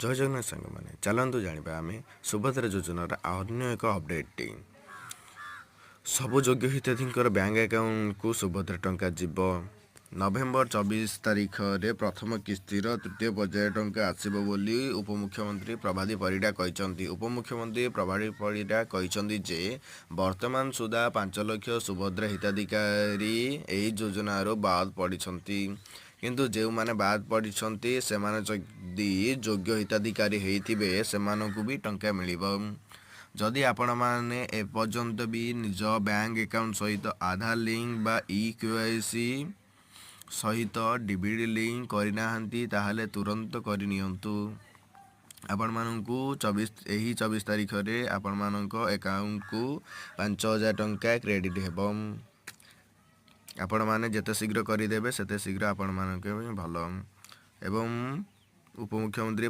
जय जगन्नाथ सांग मैंने चलतु जाना आम सुभद्रा योजनार अन्य एक अपडेट सबु योग्य हिताधिकर बैंक अकाउंट को सुभद्रा टंका जीव नवेम्बर 24 तारीख रे प्रथम किस्तिर तृतीय पर्याय टंका आसब बोली उपमुख्यमंत्री प्रभादी परिडा कहते। उपमुख्यमंत्री प्रभादी परिडा कहते जे वर्तमान सुधा 5 लाख सुभद्रा हिताधिकारी यही योजनार बाद पड़ती किंतु जो माने बाद पड़ती से जदि योग्य हिताधिकारी होइथिबे सेमानकु भी टंका मिलिबो। जदि आपण माने एपर्यंत भी निज बैंक अकाउंट सहित आधार लिंक बा EKYC सहित डीबीडी लिंक करनाहांती ताहले तुरंत करनियंतु। आपण मानकु 24 तारीख रे आपण मानक अकाउंट को 5000 टंका क्रेडिट हेबो। आपण माने जेते शीघ्र करिदेबे सेते शीघ्र आपण मानके भलो। एवं उपमुख्यमंत्री